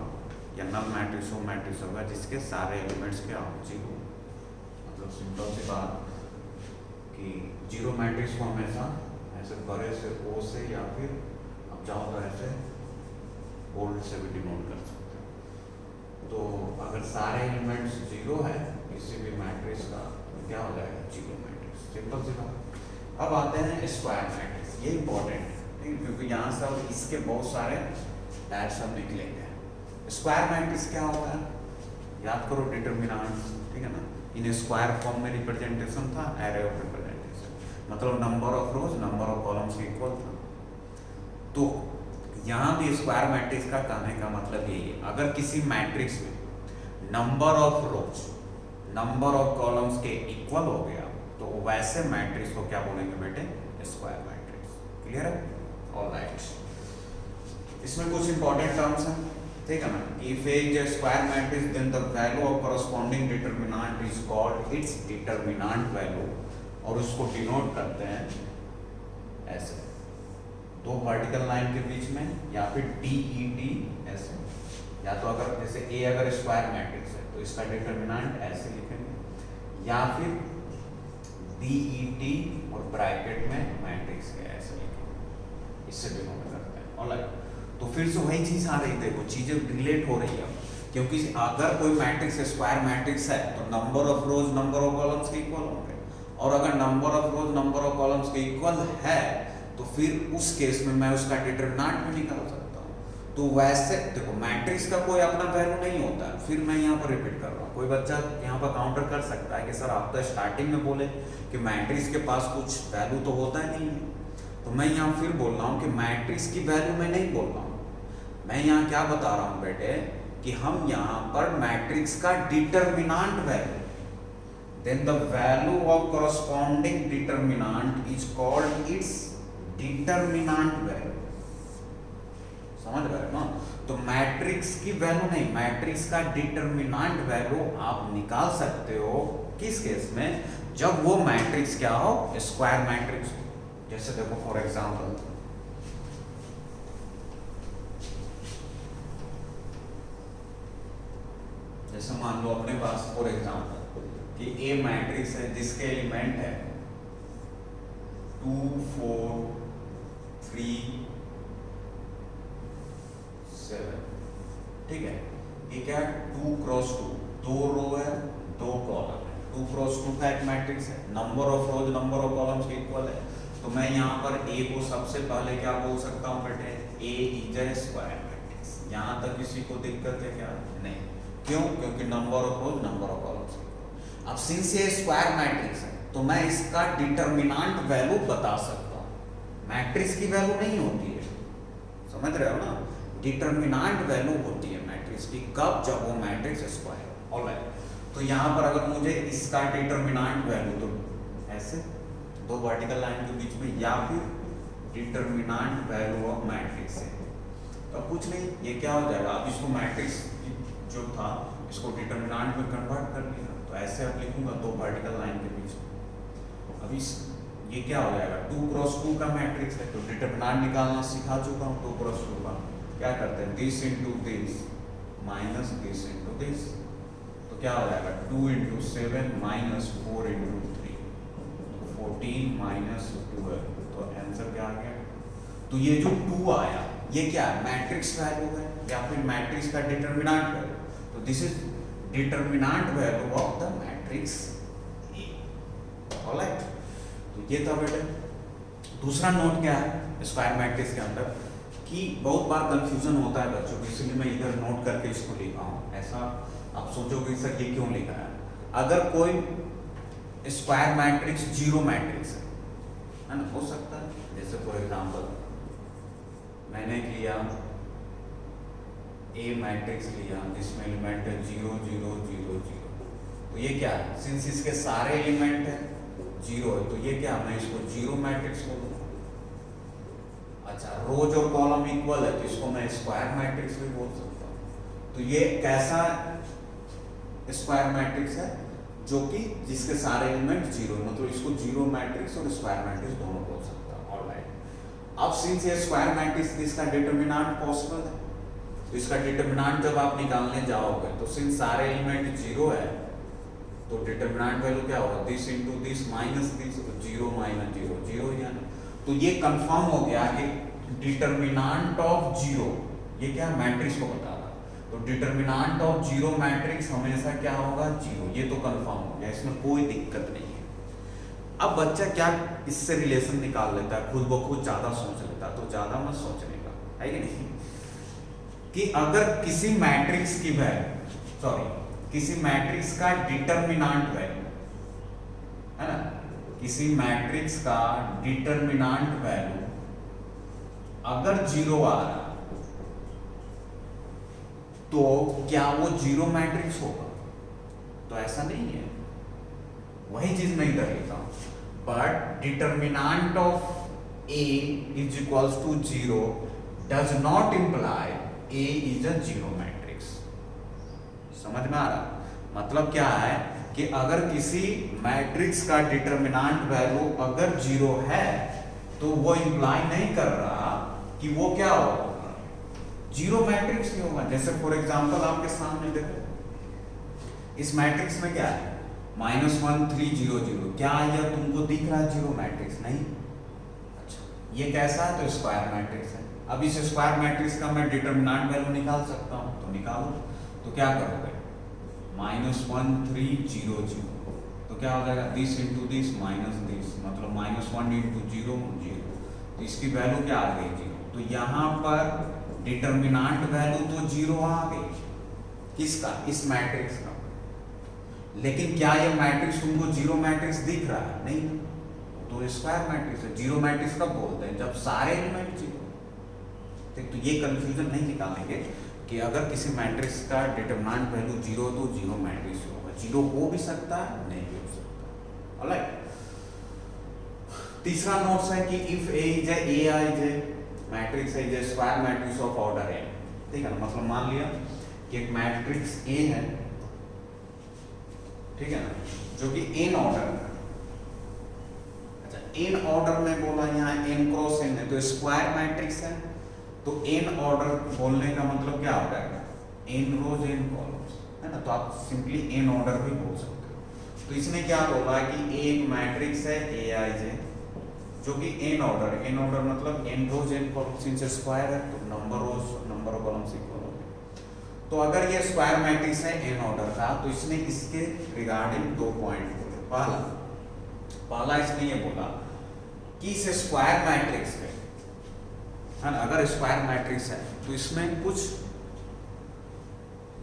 S2: या नल मैट्रिक्स वो मैट्रिक्स होगा जिसके सारे एलिमेंट्स क्या हो, जीरो। मतलब सिंपल सी बात कि जीरो मैट्रिक्स को हमेशा ऐसे बड़े से ओ से या फिर अब चाहो तो ऐसे बोल्ड से भी डिनोट कर सकते हो। तो अगर सारे एलिमेंट्स जीरो है किसी भी मैट्रिक्स का तो क्या हो जाएगा, जीरो मैट्रिक्स, सिंपल सी बात। अब आते हैं स्क्वायर मैट्रिक्स, ये इंपॉर्टेंट है ठीक है, क्योंकि यहाँ सब इसके बहुत सारे टाइप्स हम निकलेंगे। स्क्वायर मैट्रिक्स क्या होता है, याद करो डिटरमिनेंट्स, ठीक है ना। इन स्क्वायर फॉर्म में रिप्रेजेंटेशन था, एरे ऑफ रिप्रेजेंटेशन, मतलब number of rows number of columns के इक्वल था। तो यहाँ भी स्क्वायर मैट्रिक्स का कहने का मतलब यही है, अगर किसी मैट्रिक्स में number of rows number of columns के इक्वल हो गया तो वैसे मैट्रिक्स को क्या बोलेंगे बेटे, स्क्वायर मैट्रिक्स। क्लियर है, ऑलराइट। इसमें कुछ इंपॉर्टेंट टर्म्स हैं, ठीक है ना। If A is a square matrix then the value of corresponding determinant is called its determinant value, और उसको डिनोट करते हैं ऐसे, दो वर्टिकल लाइन के बीच में, या फिर DET ऐसे, या तो अगर जैसे ए अगर स्क्वायर मैट्रिक्स है तो इसका डिटरमिनेंट ऐसे लिखेंगे, या फिर DET और ब्रैकेट में मैट्रिक्स के ऐसे लिखेंगे, इससे डिनोट करते हैं। ऑलराइट, तो फिर से वही चीज आ रही, देखो चीजें रिलेट हो रही है, क्योंकि अगर कोई मैट्रिक्स स्क्वायर मैट्रिक्स है तो number of rows number of columns के इक्वल होंगे, और अगर number of rows number of columns के इक्वल है तो फिर उस केस में मैं उसका डिटरमिनेंट भी निकाल सकता हूँ। तो वैसे देखो मैट्रिक्स का कोई अपना वैल्यू नहीं होता है, फिर मैं यहाँ पर रिपीट कर रहा हूँ, कोई बच्चा यहाँ पर काउंटर कर सकता है कि सर आप तो स्टार्टिंग में बोले कि मैट्रिक्स के पास कुछ वैल्यू तो होता ही नहीं है। तो मैं यहाँ फिर बोल रहा हूँ कि मैट्रिक्स की वैल्यू मैं नहीं बोल रहा हूँ, मैं यहाँ क्या बता रहा हूँ बेटे कि हम यहाँ पर मैट्रिक्स का determinant value, then the value of corresponding determinant is called its determinant value। समझ रहे हो ना, तो मैट्रिक्स की वैल्यू नहीं, मैट्रिक्स का डिटरमिनेंट वैल्यू आप निकाल सकते हो किस केस में, जब वो मैट्रिक्स क्या हो, स्क्वायर मैट्रिक्स हो। जैसे देखो फॉर एग्जांपल जैसे मान लो अपने पास फॉर एग्जांपल कि ए मैट्रिक्स है जिसके एलिमेंट है 2 4 3 7, ठीक है। ये क्या है, 2 क्रॉस 2, दो रो है दो कॉलम है, 2 क्रॉस 2 का एक मैट्रिक्स है, number of rows number of columns के इक्वल है। तो मैं यहाँ पर ए को सबसे पहले क्या बोल सकता हूँ बेटे, ए इज अ स्क्वायर मैट्रिक्स। यहाँ तक किसी को दिक्कत है क्या, नहीं, क्यों, क्योंकि number of rows number of columns. अब सिंस ये स्क्वायर मैट्रिक्स है तो मैं इसका डिटरमिनेंट वैल्यू बता सकता हूँ, मैट्रिक्स की वैल्यू नहीं होती है, समझ रहे हो ना। डिटरमिनेंट वैल्यू होती है मैट्रिक्स की, कब, जब वो मैट्रिक्स स्क्वायर हो। ऑलराइट, तो यहाँ पर अगर मुझे इसका डिटरमिनेंट वैल्यू, तो ऐसे दो वर्टिकल लाइन के बीच में, या फिर डिटरमिनेंट वैल्यू ऑफ मैट्रिक्स है, तो कुछ नहीं, ये क्या हो जाएगा, अब इसको मैट्रिक्स जो था इसको डिटरमिनेंट में कन्वर्ट कर लिया, तो ऐसे अब लिखूंगा दो वर्टिकल लाइन के बीच में। अब इस ये क्या हो जाएगा, 2 क्रॉस 2 का मैट्रिक्स है, तो डिटरमिनेंट निकालना सिखा चुका हूँ 2 क्रॉस 2 का। क्या करते हैं, this into this minus this into this, तो क्या हो जाएगा 2 इंटू 7 माइनस 4 इंटू 3, 14 माइनस 12, तो आंसर क्या आ गया। तो ये जो 2 आया ये क्या है, मैट्रिक्स वैल्यू है या फिर मैट्रिक्स का डिटरमिनेंट वैल्यू, तो this is determinant value of the matrix A. Alright, तो ये था बेटे। दूसरा नोट क्या है स्क्वायर मैट्रिक्स के अंदर, कि बहुत बार कंफ्यूजन होता है बच्चों को, इसलिए मैं इधर नोट करके इसको लिखा हूँ। ऐसा आप सोचोगे सर ये क्यों लिखा है, अगर कोई स्क्वायर मैट्रिक्स जीरो मैट्रिक्स है ना, हो सकता है, जैसे फॉर एग्जांपल मैंने लिया ए मैट्रिक्स लिया जिसमें एलिमेंट है 0 0 0 0, तो ये क्या है, सिंस इसके सारे एलिमेंट है 0 है, तो ये क्या, मैं इसको जीरो मैट्रिक्स बोलूँ। अच्छा, रोज और कॉलम इक्वल है तो इसको मैं स्क्वायर मैट्रिक्स भी बोल सकता हूँ। तो ये कैसा स्क्वायर मैट्रिक्स है, जो कि जिसके सारे एलिमेंट 0, मतलब इसको जीरो मैट्रिक्स और स्क्वायर मैट्रिक्स दोनों बोल सकता हूँ। ऑलराइट, अब सिंस ये स्क्वायर मैट्रिक्स इसका डिटरमिनेंट पॉसिबल है, तो इसका डिटरमिनेंट जब आप निकालने जाओगे तो सिंस सारे एलिमेंट 0 है तो डिटरमिनेंट वैल्यू क्या होगा, this into this minus this, 0 minus 0 0 ही है ना। तो ये कंफर्म हो गया कि डिटर्मिनेंट ऑफ जीरो, ये क्या मैट्रिक्स को बता रहा, तो डिटर्मिनेंट ऑफ जीरो मैट्रिक्स हमेशा क्या होगा, जीरो। ये तो कंफर्म हो गया, इसमें कोई दिक्कत नहीं है। अब बच्चा क्या इससे रिलेशन निकाल लेता है, खुद ब खुद ज्यादा सोच लेता, तो ज्यादा मत सोचने का, है कि नहीं, कि अगर किसी मैट्रिक्स की वैल्यू, सॉरी किसी मैट्रिक्स का डिटर्मिनेंट वैल्यू है ना, किसी मैट्रिक्स का डिटर्मिनेंट वैल्यू अगर जीरो आ रहा तो क्या वो जीरो मैट्रिक्स होगा, तो ऐसा नहीं है। वही चीज मैं इधर लिखता हूं, but determinant of A is equals to zero does not imply A is a zero matrix. समझ में आ रहा, मतलब क्या है कि अगर किसी मैट्रिक्स का डिटर्मिनेंट वैल्यू अगर जीरो है तो वो इंप्लाई नहीं कर रहा कि वो क्या होगा, जीरो मैट्रिक्स नहीं होगा। जैसे फॉर एग्जांपल आपके सामने देखो, इस मैट्रिक्स में क्या है, -1 3 0 0, क्या यह तुमको दिख रहा है जीरो मैट्रिक्स? नहीं। अच्छा, ये कैसा है, तो स्क्वायर मैट्रिक्स है। अब इस स्क्वायर मैट्रिक्स का मैं डिटर्मिनेंट वैल्यू निकाल सकता हूं, तो निकालो। तो क्या करोगे, -1 3 0 0, तो क्या हो जाएगा, this into this minus this, मतलब -1 इंटू 0 0, तो इसकी वैल्यू क्या आ गई, जीरो। तो यहां पर डिटर्मिनेंट वैल्यू तो जीरो आ गई, किसका, इस मैट्रिक्स का। लेकिन क्या ये मैट्रिक्स तुमको जीरो मैट्रिक्स दिख रहा है? नहीं, तो स्क्वायर मैट्रिक्स है। जीरो मैट्रिक्स कब बोलते हैं, जब सारे एलिमेंट जीरो। तो ये कंफ्यूजन नहीं निकालेंगे कि अगर किसी मैट्रिक्स का डिटरमिनेंट वैल्यू जीरो तो जीरो मैट्रिक्स होगा। जीरो हो भी सकता है, नहीं भी हो सकता। ऑलराइट, तीसरा नोट्स है कि if A is a i j matrix है, is square matrix of order A, ठीक है ना। मतलब मान लिया कि एक मैट्रिक्स ए है, ठीक है ना, जो कि एन ऑर्डर है। अच्छा, एन ऑर्डर में बोला यहाँ एन क्रॉस एन है, तो स्क्वायर मैट्रिक्स है, तो एन ऑर्डर बोलने का मतलब क्या हो जाएगा, एन रोज एन कॉलम्स, है ना। तो आप सिंपली एन ऑर्डर भी बोल सकते हो। तो इसने क्या बोला कि एक मैट्रिक्स है ए आई जे, जो कि एन ऑर्डर, एन ऑर्डर मतलब n rows n columns, since square है तो number rows number of columns equal हो गए। तो अगर ये स्क्वायर मैट्रिक्स है एन ऑर्डर का, तो इसने इसके रिगार्डिंग 2 पॉइंट बोले। पहला इसने ये बोला कि इस स्क्वायर मैट्रिक्स में, है ना, अगर स्क्वायर मैट्रिक्स है तो इसमें कुछ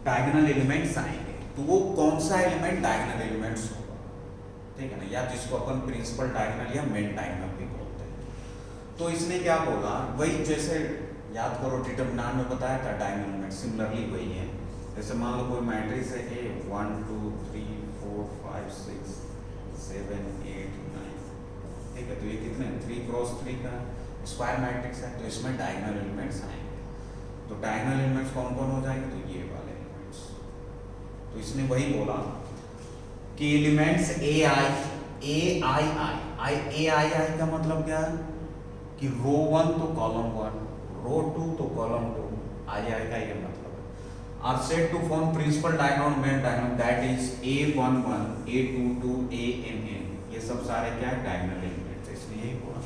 S2: डायगोनल एलिमेंट्स आएंगे, तो वो कौन सा एलिमेंट डायगोनल एलिमेंट्स होगा, ठीक है ना, या जिसको अपन प्रिंसिपल डायगोनल या मेन डायगोनल भी बोलते हैं। तो इसने क्या बोला, वही जैसे याद करो डिटरमिनेंट में बताया था डायगोनल एलिमेंट, सिमिलरली वही है। जैसे मान लो कोई मैट्रिक्स है ए 1 2 3 4 5 6 7 8 9, ठीक है, तो ये कितने 3 क्रॉस 3 का स्क्वायर मैट्रिक्स है, तो इसमें डायगोनल एलिमेंट्स आएंगे। तो डायगोनल एलिमेंट्स कौन कौन हो जाएंगे, तो ये वाले एलिमेंट्स। तो इसने वही बोला कि एलिमेंट्स ए आई का मतलब क्या है कि रो 1 तो कॉलम 1, रो 2 तो कॉलम 2, आई का ये मतलब है। Are said to form principal diagonal main diagonal, that is A11 A22 ANN, ये सब सारे क्या है, डायगोनल एलिमेंट्स। इसलिए यही बोला,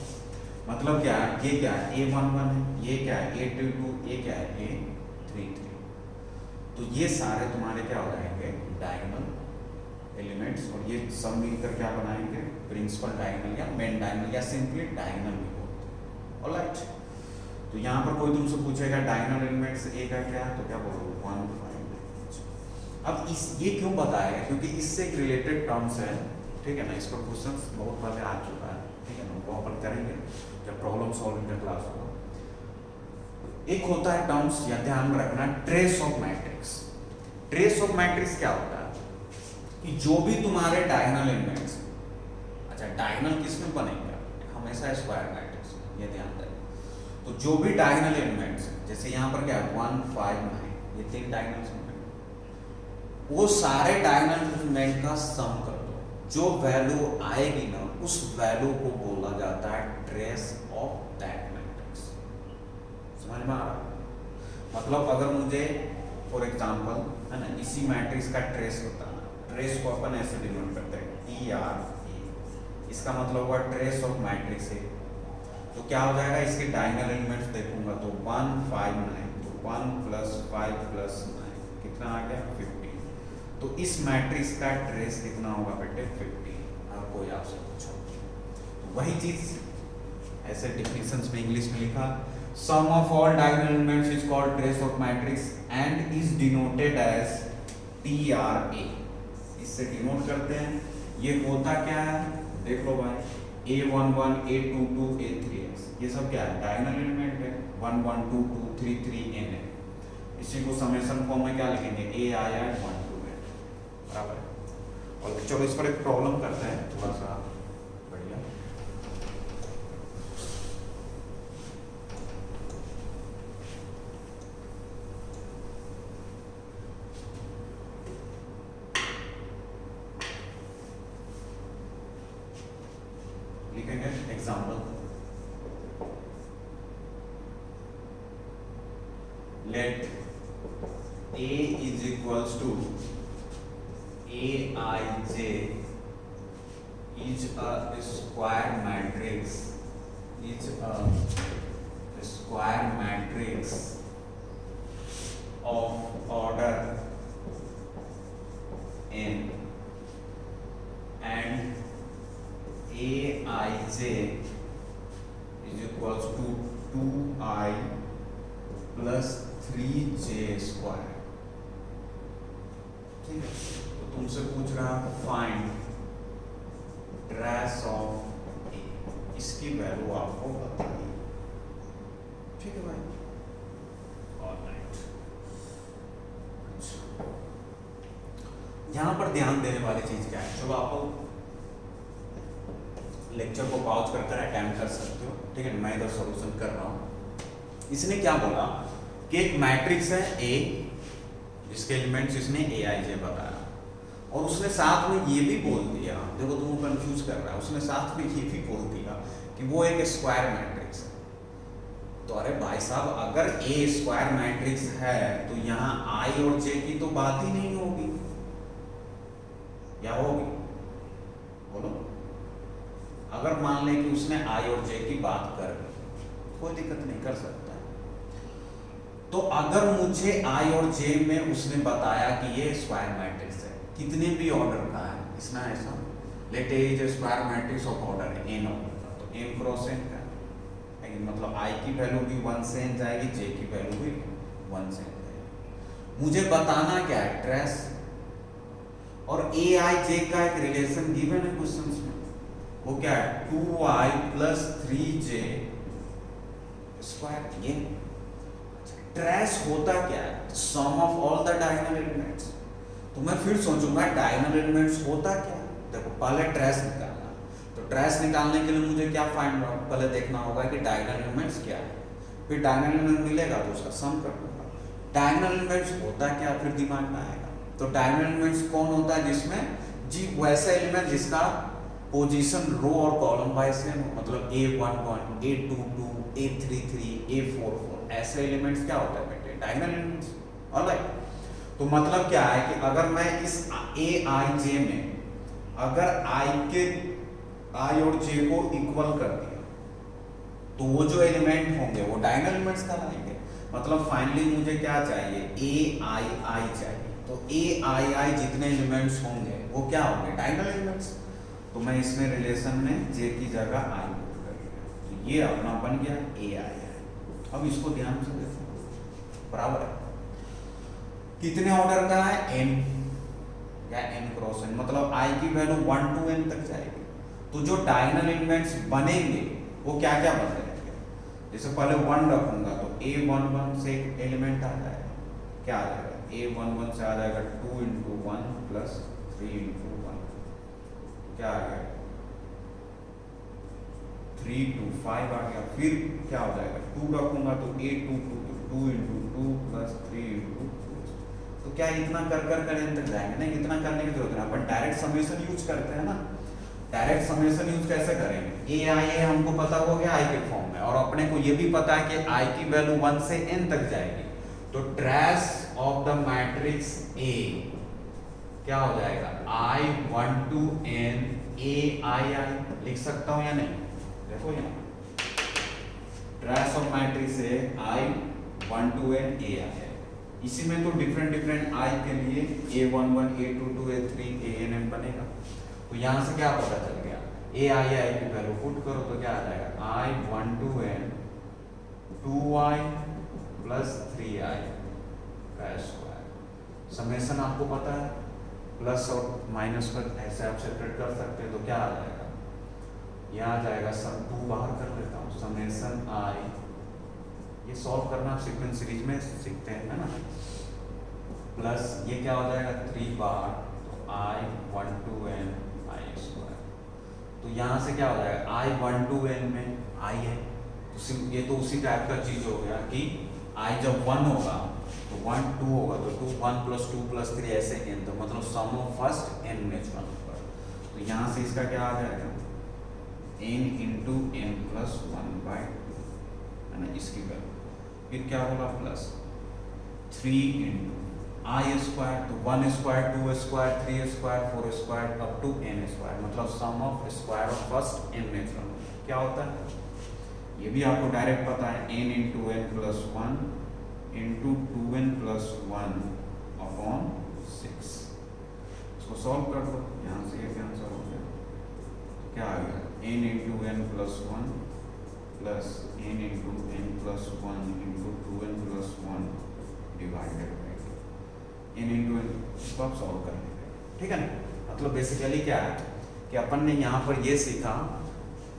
S2: मतलब क्या है, ये क्या है A11 है, ये क्या है A22, ये क्या है A33। तो ये सारे तुम्हारे क्या हो जाएंगे, डायगोनल एलिमेंट्स, और ये सब मिलकर क्या बनाएंगे, प्रिंसिपल डायगोनल या मेन डायगोनल या सिंपली डायगोनल भी बोलते हैं। ऑलराइट, तो यहाँ पर कोई तुमसे पूछेगा डायगोनल एलिमेंट्स ए का क्या है, तो क्या बोलोगे 1 5। अब इस ये क्यों बताया, क्योंकि इससे एक रिलेटेड टर्म्स है, ठीक है ना, इस पर क्वेश्चन बहुत पहले आ चुका है, ठीक है ना, वो अपन करेंगे जब प्रॉब्लम सॉल्विंग का क्लास होगा। एक होता है टर्म्स, या ध्यान में रखना, trace of matrix. Trace of matrix क्या होता है कि जो भी तुम्हारे डायगोनल एलिमेंट्स, अच्छा डायगोनल किस में बनेंगे, हमेशा स्क्वायर मैट्रिक्स, ये ध्यान दें। तो जो भी डायगोनल एलिमेंट्स, जैसे यहाँ पर क्या है 1 5 9, ये 3 डायगोनल्स हैं, वो सारे डायगोनल एलिमेंट का सम कर दो, जो वैल्यू आएगी ना उस वैल्यू को बोला जाता है ट्रेस ऑफ दैट मैट्रिक्स। समझ में आ रहा है, मतलब अगर मुझे फॉर एग्जांपल, है ना, इसी मैट्रिक्स का ट्रेस बताना, ट्रेस को अपन ऐसे डिनोट करते हैं TRE, इसका मतलब हुआ ट्रेस ऑफ मैट्रिक्स है। तो क्या हो जाएगा, इसके डायगोनल एलिमेंट्स देखूंगा तो 1 5 9, तो 1 + 5 + 9 कितना आ गया 15। तो इस मैट्रिक्स का ट्रेस कितना होगा बेटे 15। अब कोई आपसे पूछो तो वही चीज ऐसे डिफिनेशंस में इंग्लिश में लिखा, sum of all diagonal elements is called trace of matrix and is denoted as TRA। इससे डिनोट करते हैं। ये होता क्या है देख लो भाई, A11 A22 A3x ये सब क्या है डायगोनल एलिमेंट है, 1 1 2 2 3 3 n है। इसी को समेशन फॉर्म में क्या लिखेंगे AI 1 2 n बराबर है। और चलो इस पर एक प्रॉब्लम करते हैं थोड़ा सा बढ़िया। लिखेंगे example, let A is equals to Aij is a square matrix, is a square matrix of order n and Aij is equals to 2i plus 3j square. ठीक है, तो तुमसे पूछ रहा फाइंड ट्रेस ऑफ ए, इसकी वैल्यू आपको बताइए। ठीक है भाई, ऑलराइट। अच्छा, यहां पर ध्यान देने वाली चीज क्या है, चलो आप लेक्चर को पॉज करकर अटेम्प्ट कर सकते हो। ठीक है, मैं इधर सॉल्यूशन कर रहा हूं। इसने क्या बोला कि एक मैट्रिक्स है A जिसके एलिमेंट्स इसने Aij बताया, और उसने साथ में ये भी बोल दिया, देखो तुम कंफ्यूज कर रहा है, उसने साथ में ये भी बोल दिया कि वो एक स्क्वायर मैट्रिक्स है। तो अरे भाई साहब, अगर A स्क्वायर मैट्रिक्स है तो यहाँ I और J की तो बात ही नहीं होगी, या होगी बोलो? अगर मान लें कि उसने I और J की बात कर ली, कोई दिक्कत नहीं, कर सकता है। तो अगर मुझे I और J में उसने बताया कि ये स्क्वायर मैट्रिक्स है, कितने भी ऑर्डर का है, इसना ऐसा let A is square matrix of order है n ऑर्डर का, तो m क्रॉस n का है, मतलब I की वैल्यू भी 1 से n जाएगी, J की वैल्यू भी 1 से n जाएगी। मुझे बताना क्या है ट्रेस, और Aij का एक रिलेशन गिवन है क्वेश्चंस में, वो क्या है 2i plus 3j स्क्वायर। ये ट्रेस होता क्या है, sum of all the diagonal elements. तो मैं फिर सोचूंगा डायगोनल एलिमेंट्स होता क्या है। देखो पहले ट्रेस निकालना, तो ट्रेस निकालने के लिए मुझे क्या फाइंड आउट पहले देखना होगा कि डायगोनल एलिमेंट्स क्या है, फिर डायगोनल एलिमेंट मिलेगा तो उसका सम कर दूंगा। डायगोनल एलिमेंट्स होता क्या फिर दिमाग में आएगा, तो डायगोनल एलिमेंट्स कौन होता है जिसमें जी वैसा एलिमेंट जिसका पोजीशन रो और कॉलम वाइज सेम हो, मतलब A11 A22 A33 A44 ऐसे एलिमेंट्स क्या होता है बेटे डायगोनल एलिमेंट्स। ऑलराइट, तो मतलब क्या है कि अगर मैं इस Aij में अगर I और J को इक्वल कर दिया तो वो जो एलिमेंट होंगे वो डायगोनल एलिमेंट्स कहलाएंगे। मतलब फाइनली मुझे क्या चाहिए Aii चाहिए, तो Aii जितने एलिमेंट्स होंगे वो क्या होंगे डायगोनल एलिमेंट्स। तो मैं इसमें रिलेशन में J की जगह I पुट कर दिया, तो ये अपना बन गया Ai। अब इसको ध्यान से देखो, बराबर है कितने ऑर्डर का है n या n क्रॉस n, मतलब I की वैल्यू 1 to n तक जाएगी। तो जो डायगोनल एलिमेंट्स बनेंगे वो क्या क्या बन जाएंगे, जैसे पहले 1 रखूंगा तो A11 से एक एलिमेंट आ जाएगा, क्या आ जाएगा A11 से आ जाएगा 2 × 1 + 3 × 1, क्या आ गया 3 to 5 आ गया। फिर क्या हो जाएगा 2 रखूंगा तो A22 तो 2 × 2 + 3 × 2, तो क्या इतना कर n तक जाएंगे, नहीं इतना करने की जरूरत नहीं, अपन डायरेक्ट समेशन यूज करते हैं ना। डायरेक्ट समेशन यूज कैसे करेंगे, Ai हमको पता हो गया I के फॉर्म में, और अपने को ये भी पता है कि I की वैल्यू 1 से n तक जाएगी, तो trace of the matrix A क्या हो जाएगा I1 to n Aii लिख सकता हूं या नहीं, देखो यहाँ ट्रेस ऑफ मैट्रिक्स है I1 2 n A है। इसी में तो डिफरेंट I के लिए A11 A22 A3 ANM बनेगा। तो यहाँ से क्या पता चल गया, I की वैल्यू पुट करो तो क्या आ जाएगा, I1 2 n 2i plus 3i का स्क्वायर। समेशन आपको पता है, प्लस और माइनस पर ऐसे आप सेपरेट कर सकते हैं, तो क्या आ जाएगा, यह आ जाएगा, सब 2 बाहर कर लेता हूँ, समेशन i, ये सॉल्व करना आप सीक्वेंस सीरीज में सीखते हैं, है ना, प्लस ये क्या हो जाएगा 3 बार, तो I1 2 n i स्क्वायर। तो यहाँ से क्या हो जाएगा, I1 2 n में i है, तो ये तो उसी टाइप का चीज हो गया कि i जब 1 होगा तो 1 2 होगा, तो 2 1 प्लस 2 प्लस 3 ऐसे n, तो मतलब sum of first n natural number. तो यहाँ से इसका क्या आ जाएगा, n into n plus 1 by, है ना, इसकी वैल्यू, फिर क्या होगा प्लस 3 इंटू i स्क्वायर, तो 1 square 2 square 3 square 4 square up to n square, मतलब sum of square of first n natural number क्या होता है, ये भी आपको डायरेक्ट पता है, n into n plus 1 into 2n plus 1 upon 6। इसको सॉल्व कर दो, यहाँ से ये आंसर हो गया, तो क्या आ गया, n into n plus 1 plus n into n plus 1 into 2n plus 1 divided by n into n, इसको आप सॉल्व कर लेंगे, ठीक है ना। मतलब बेसिकली क्या है कि अपन ने यहाँ पर ये सीखा,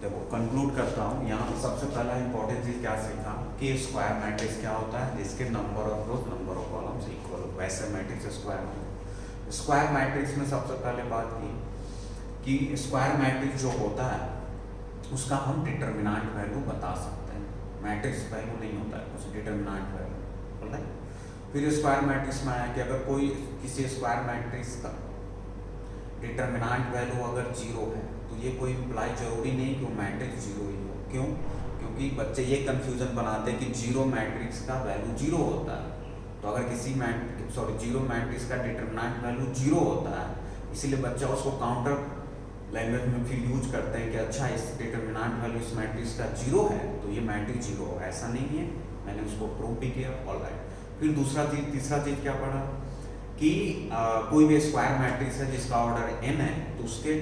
S2: देखो कंक्लूड करता हूँ, यहाँ पर सबसे पहला इंपॉर्टेंट चीज क्या सीखा कि स्क्वायर मैट्रिक्स क्या होता है, जिसके number of rows number of columns equal हो, वैसे मैट्रिक्स स्क्वायर हो। स्क्वायर मैट्रिक्स में सबसे पहले बात की कि स्क्वायर मैट्रिक्स जो होता है उसका हम डिटर्मिनेंट वैल्यू बता सकते हैं, मैट्रिक्स वैल्यू नहीं होता है, उसे डिटर्मिनेंट वैल्यू बोलते हैं। फिर स्क्वायर मैट्रिक्स में आया कि अगर कोई किसी स्क्वायर मैट्रिक्स का डिटर्मिनेंट वैल्यू अगर 0 है तो ये कोई इम्प्लाई जरूरी नहीं कि वो मैट्रिक्स 0 ही हो। क्यों? क्योंकि बच्चे ये कंफ्यूजन बनाते हैं कि 0 मैट्रिक्स का वैल्यू 0 होता है, तो अगर किसी 0 मैट्रिक्स का डिटर्मिनेंट वैल्यू 0 होता है, इसीलिए बच्चा उसको काउंटर लैंग्वेज में फिर यूज करते हैं कि अच्छा इस डिटर्मिनेंट वैल्यू इस मैट्रिक्स का 0 है तो ये मैट्रिक्स 0 है, ऐसा नहीं है, मैंने उसको प्रूव भी किया, ऑलराइट। फिर तीसरा चीज क्या पढ़ा कि कोई भी स्क्वायर मैट्रिक्स है जिसका ऑर्डर n है तो उसके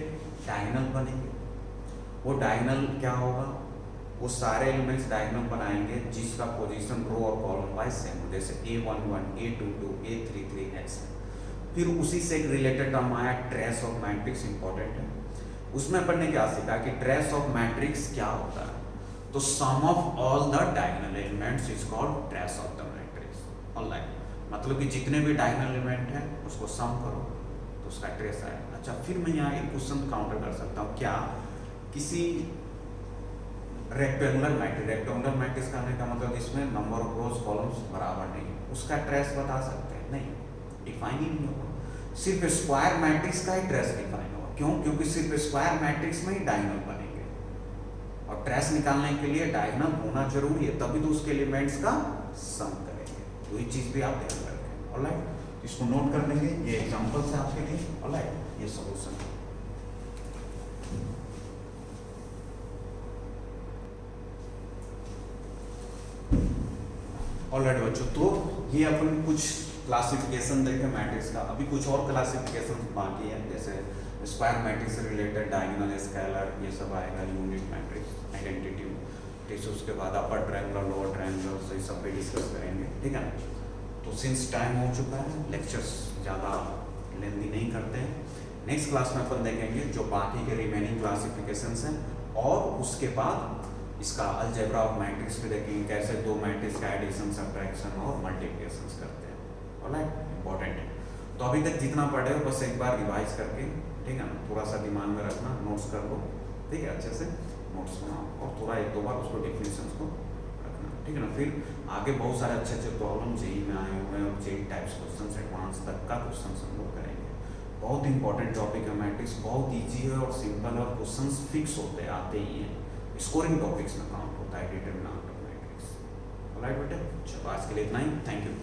S2: डायगोनल बनेंगे। वो डायगोनल क्या होगा, वो सारे एलिमेंट्स डायगोनल बनाएंगे जिसका पोजीशन रो और कॉलम वाइज सेम हो, जैसे A11 A22 A33 ऐसे। फिर उसी से एक रिलेटेड टर्म आया ट्रेस ऑफ मैट्रिक्स, इंपॉर्टेंट है। उसमें अपन ने क्या सीखा कि ट्रेस ऑफ मैट्रिक्स क्या होता है, तो sum of all the diagonal elements is called trace of the matrix, alright. मतलब कि जितने भी डायगोनल एलिमेंट है उसको सम करो तो उसका ट्रेस आए। अच्छा, फिर मैं यहाँ एक क्वेश्चन काउंटर कर सकता हूँ, क्या किसी रेक्टेंगुलर मैट्रिक्स करने का मतलब जिसमें नंबर ऑफ रोज कॉलम्स बराबर नहीं है, उसका ट्रेस बता सकते हैं? नहीं, डिफाइन ही नहीं होगा। सिर्फ स्क्वायर मैट्रिक्स का ही ट्रेस डिफाइन होगा। क्यों? क्योंकि सिर्फ स्क्वायर मैट्रिक्स में ही डायगोनल बनेंगे और ट्रेस निकालने के लिए डायगोनल होना जरूरी है, तभी तो उसके एलिमेंट्स का सम करेंगे। तो ये चीज भी आप ध्यान रखें, ऑलराइट। इसको नोट कर लेंगे, ये एग्जांपल्स है आपके लिए, ऑलराइट, ये सॉल्यूशन है। ऑलराइट बच्चों, तो ये अपन कुछ क्लासिफिकेशन देखे मैट्रिक्स का, अभी कुछ और क्लासिफिकेशन बाकी है, जैसे स्क्वायर मैट्रिक्स से रिलेटेड डायगोनल, स्केलर, ये सब आएगा, यूनिट मैट्रिक्स, आइडेंटिटी, ठीक, उसके बाद अपर ट्रायंगल, लोअर ट्रायंगल, ये सब पे डिस्कस करेंगे, ठीक है ना। तो सिंस टाइम हो चुका है, लेक्चर्स ज़्यादा लेंदी नहीं करते हैं, नेक्स्ट क्लास में अपन देखेंगे जो बाकी के रिमेनिंग क्लासिफिकेशंस हैं, और उसके बाद इसका अलजेब्रा ऑफ मैट्रिक्स पे देखेंगे कैसे दो मैट्रिक्स का एडिशन, सब्ट्रैक्शन और मल्टीप्लिकेशन करते हैं, ऑलराइट, इंपॉर्टेंट है। तो अभी तक जितना पढ़े हो बस एक बार रिवाइज करके, ठीक है ना, थोड़ा सा दिमाग में रखना, नोट्स कर लो, ठीक है, अच्छे से नोट्स बनाओ और थोड़ा एक दो बार उसको डेफिनेशंस को रखना, ठीक है ना। फिर आगे बहुत सारे अच्छे अच्छे प्रॉब्लम जेई में आए हुए हैं और जेई टाइप्स क्वेश्चन एडवांस तक का क्वेश्चन हम लोग करेंगे। बहुत इंपॉर्टेंट टॉपिक है मैट्रिक्स, बहुत ईजी है और सिंपल है और क्वेश्चन फिक्स होते आते ही हैं, स्कोरिंग टॉपिक्स में काउंट होता है डिटरमिनेंट ऑफ मैट्रिक्स, ऑलराइट बेटे। चलो आज के लिए इतना ही, थैंक यू।